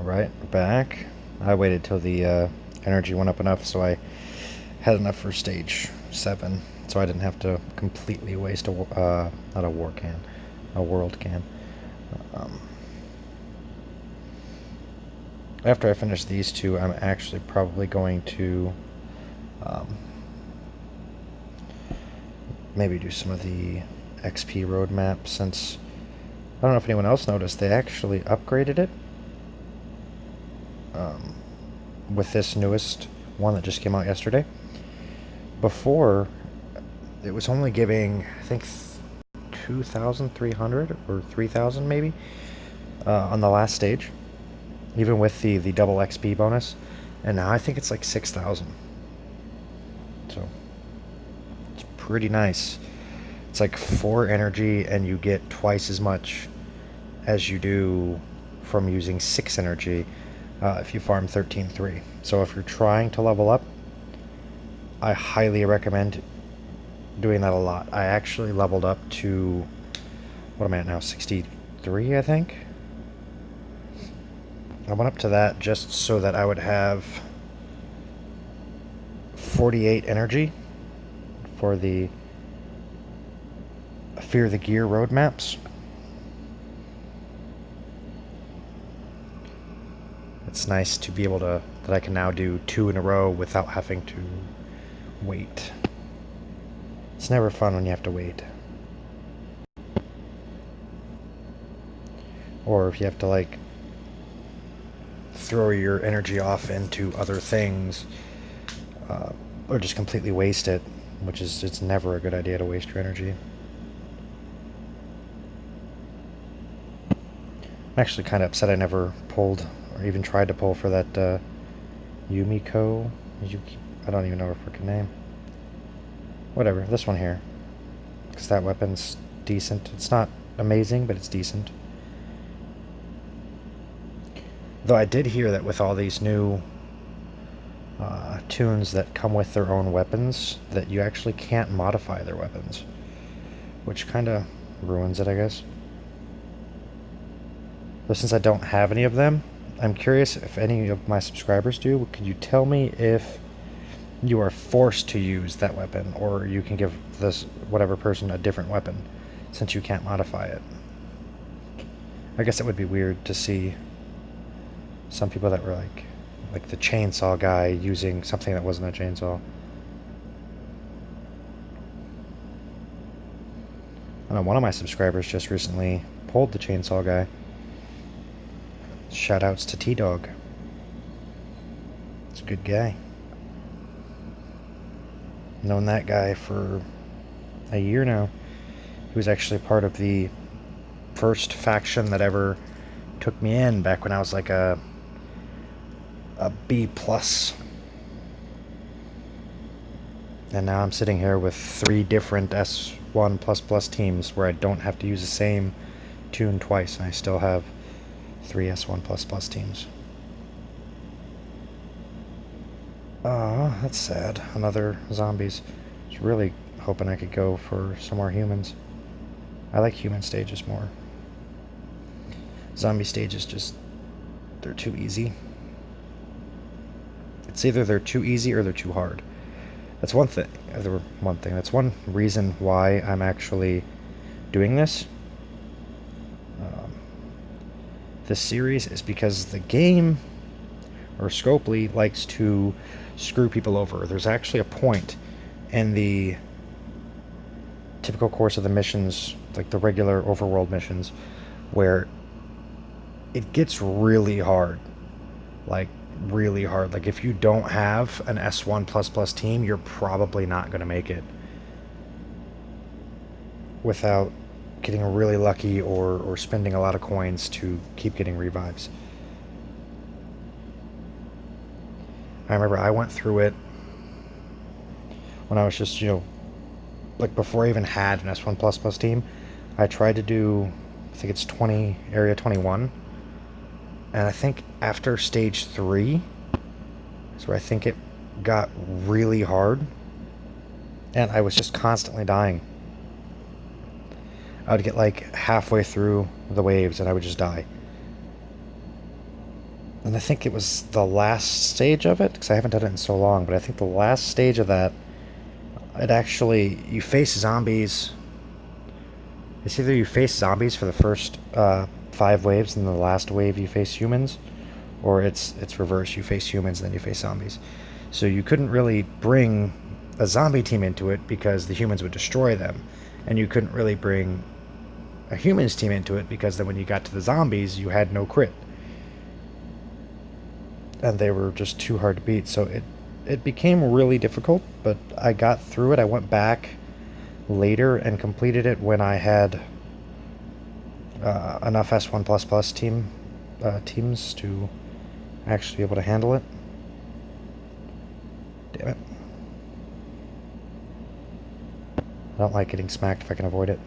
Alright, back. I waited till the energy went up enough so I had enough for stage 7, so I didn't have to completely waste not a war can, a world can. Um, After I finish these two, I'm actually probably going to um, maybe do some of the XP roadmap, since I don't know if anyone else noticed, they actually upgraded it um, with this newest one that just came out yesterday. Before, it was only giving, I think, 2,300 or 3,000 maybe on the last stage, even with the double XP bonus, and now I think it's like 6,000. So it's pretty nice. It's like 4 energy, and you get twice as much as you do from using 6 energy if you farm 13.3. So if you're trying to level up, I highly recommend doing that a lot. I actually leveled up to, what am I at now, 63, I think? I went up to that just so that I would have 48 energy for the Fear the Gear roadmaps. It's nice to be able to, that I can now do 2 in a row without having to wait. It's never fun when you have to wait. Or if you have to, like, throw your energy off into other things, or just completely waste it, which is, it's never a good idea to waste your energy. I'm actually kind of upset I never pulled, or even tried to pull for that Yumiko. I don't even know her freaking name. Whatever, this one here. Because that weapon's decent. It's not amazing, but it's decent. Though I did hear that with all these new tunes that come with their own weapons, that you actually can't modify their weapons. Which kind of ruins it, I guess. But since I don't have any of them, I'm curious if any of my subscribers do. Could you tell me if you are forced to use that weapon, or you can give this whatever person a different weapon, since you can't modify it? I guess it would be weird to see some people that were like the chainsaw guy using something that wasn't a chainsaw. I know one of my subscribers just recently pulled the chainsaw guy. Shoutouts to T-Dog. It's a good guy. Known that guy for a year now. He was actually part of the first faction that ever took me in back when I was like a B+. And now I'm sitting here with 3 different S1++ teams where I don't have to use the same tune twice, and I still have 3 S1++ teams. Aw, that's sad. Another zombies. I was really hoping I could go for some more humans. I like human stages more. Zombie stages just, they're too easy. It's either they're too easy or they're too hard. That's one thing. That's one reason why I'm actually doing this. This series is because the game, or Scopely, likes to screw people over. There's actually a point in the typical course of the missions, like the regular overworld missions, where it gets really hard. Like, really hard. Like, if you don't have an S1++ team, you're probably not going to make it without getting really lucky or spending a lot of coins to keep getting revives. I remember I went through it when I was just, like before I even had an S1++ team. I tried to do, I think it's Area 21, and I think after stage 3 is where I think it got really hard, and I was just constantly dying. I would get like halfway through the waves and I would just die. And I think it was the last stage of it, because I haven't done it in so long, but I think the last stage of that, it actually, you face zombies. It's either you face zombies for the first 5 waves, and the last wave you face humans, or it's reverse. You face humans, then you face zombies. So you couldn't really bring a zombie team into it because the humans would destroy them, and you couldn't really bring a humans team into it because then when you got to the zombies, you had no crit, and they were just too hard to beat. So it became really difficult, but I got through it. I went back later and completed it when I had enough S1++ teams to actually be able to handle it. Damn it. I don't like getting smacked if I can avoid it.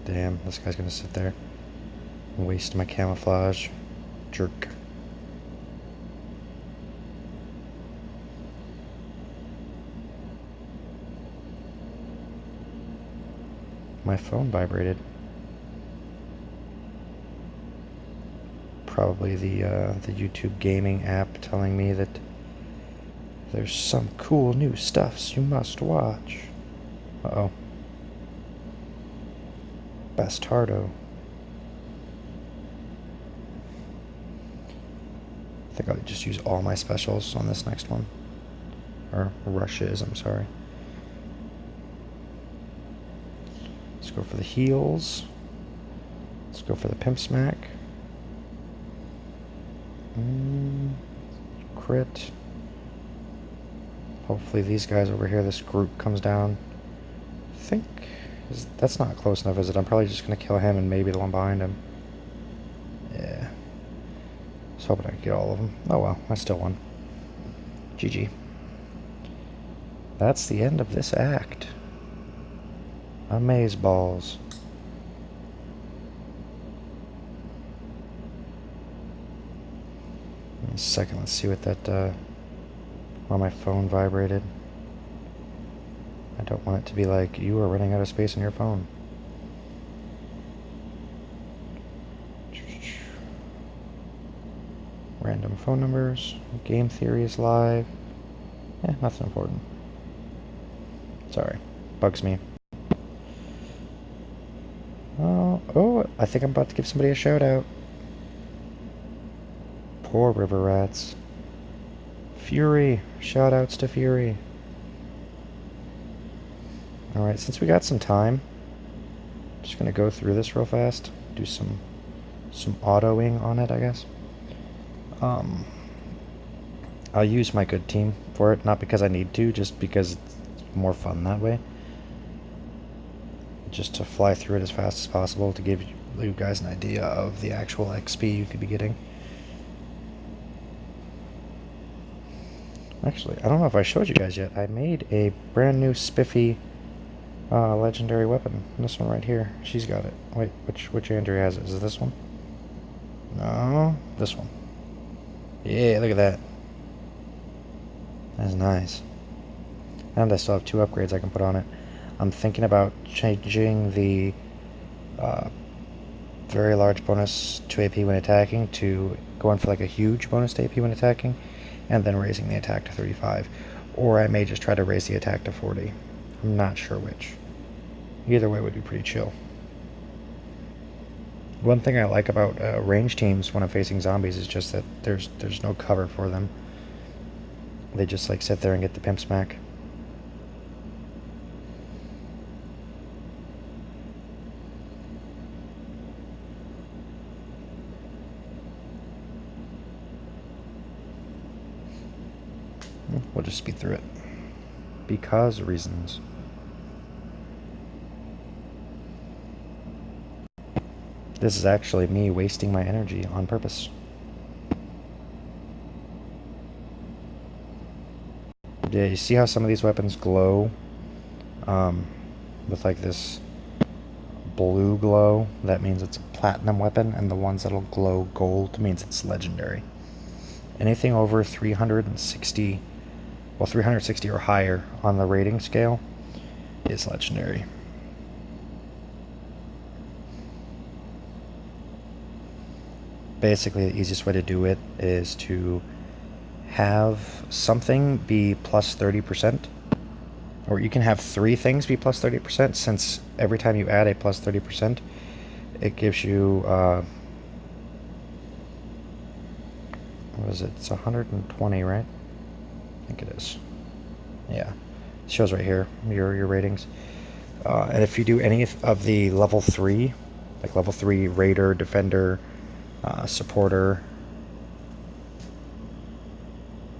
Damn, this guy's gonna sit there and waste my camouflage. Jerk. My phone vibrated. Probably the YouTube gaming app telling me that there's some cool new stuffs you must watch. Uh-oh. Bastardo. I think I'll just use all my specials on this next one. Or rushes, I'm sorry. Let's go for the heals. Let's go for the pimp smack. Crit. Hopefully these guys over here, this group comes down. I think that's not close enough, is it? I'm probably just going to kill him and maybe the one behind him. Yeah. I was hoping I could get all of them. Oh well, I still won. GG. That's the end of this act. Amazeballs. In a second, let's see what that, while my phone vibrated. I don't want it to be like, you are running out of space on your phone. Random phone numbers. Game theory is live. Nothing important. Sorry. Bugs me. Oh, I think I'm about to give somebody a shout out. Poor river rats. Fury. Shout outs to Fury. Alright, since we got some time, I'm just gonna go through this real fast. Do some autoing on it, I guess. I'll use my good team for it, not because I need to, just because it's more fun that way. Just to fly through it as fast as possible to give you guys an idea of the actual XP you could be getting. Actually, I don't know if I showed you guys yet. I made a brand new spiffy legendary weapon. This one right here. She's got it. Wait, which Andrea has it? Is it this one? No, this one. Yeah, look at that. That's nice. And I still have 2 upgrades I can put on it. I'm thinking about changing the very large bonus to AP when attacking to going for like a huge bonus to AP when attacking, and then raising the attack to 35. Or I may just try to raise the attack to 40. I'm not sure which. Either way would be pretty chill. One thing I like about range teams when I'm facing zombies is just that there's no cover for them. They just like sit there and get the pimp smack. We'll just speed through it. Because reasons. This is actually me wasting my energy on purpose. Yeah, you see how some of these weapons glow? With like this blue glow, that means it's a platinum weapon, and the ones that'll glow gold means it's legendary. Anything over 360, well 360 or higher on the rating scale is legendary. basically the easiest way to do it is to have something be plus 30%, or you can have 3 things be plus 30%, since every time you add a plus 30%, it gives you, what is it? It's 120, right? I think it is. Yeah. It shows right here, your ratings. And if you do any of the level 3, like level 3 Raider, Defender, Supporter,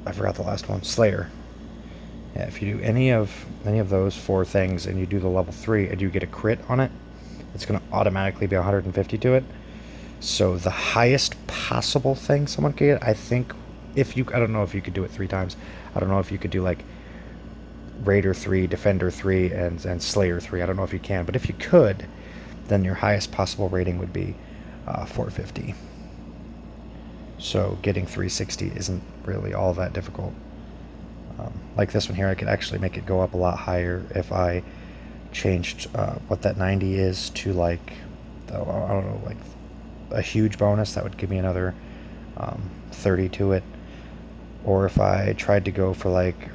I forgot the last one, Slayer. Yeah, if you do any of those 4 things and you do the level 3 and you get a crit on it, it's going to automatically be 150 to it. So the highest possible thing someone could get, I think, I don't know if you could do it 3 times. I don't know if you could do like Raider 3, Defender 3, and Slayer 3. I don't know if you can, but if you could, then your highest possible rating would be 450. So getting 360 isn't really all that difficult. Like this one here, I could actually make it go up a lot higher if I changed what that 90 is to like, I don't know, like a huge bonus that would give me another 30 to it. Or if I tried to go for like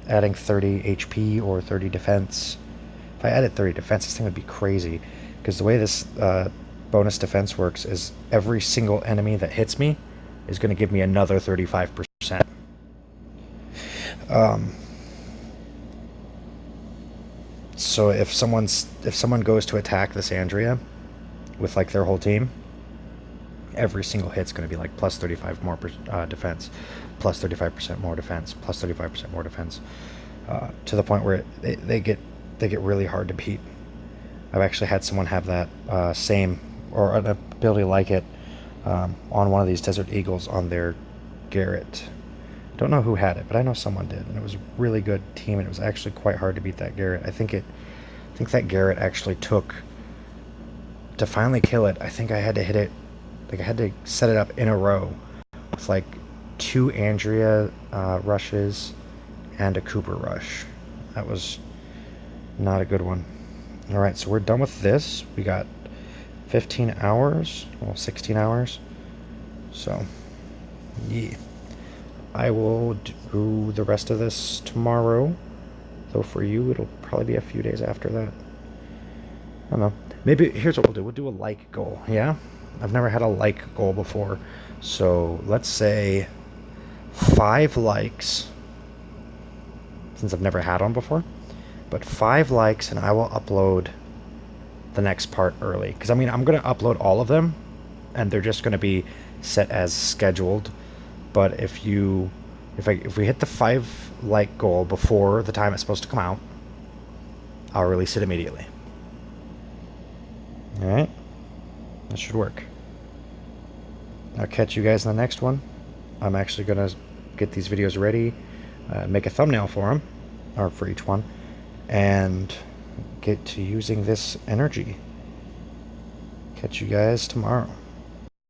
adding 30 HP or 30 defense. If I added 30 defense, this thing would be crazy, because the way this bonus defense works is every single enemy that hits me is going to give me another 35%. So if someone goes to attack this Andrea with like their whole team, every single hit's going to be like plus 35 more defense, plus 35% more defense, plus 35% more defense, to the point where they get really hard to beat. I've actually had someone have that same, or an ability like it, on one of these Desert Eagles on their Garrett. Don't know who had it, but I know someone did, and it was a really good team, and it was actually quite hard to beat that Garrett. I think that Garrett actually took, to finally kill it, I think I had to hit it, like I had to set it up in a row with like 2 Andrea rushes and a Cooper rush. That was not a good one. Alright, so we're done with this. We got 15 hours, well, 16 hours. So, yeah. I will do the rest of this tomorrow. Though for you, it'll probably be a few days after that. I don't know. Maybe, here's what we'll do. We'll do a like goal, yeah? I've never had a like goal before. So, let's say 5 likes. Since I've never had one before. But 5 likes, and I will upload the next part early. Because, I mean, I'm going to upload all of them, and they're just going to be set as scheduled. But if we hit the 5 like goal before the time it's supposed to come out, I'll release it immediately. Alright? That should work. I'll catch you guys in the next one. I'm actually going to get these videos ready, make a thumbnail for them, or for each one, and get to using this energy. Catch you guys tomorrow.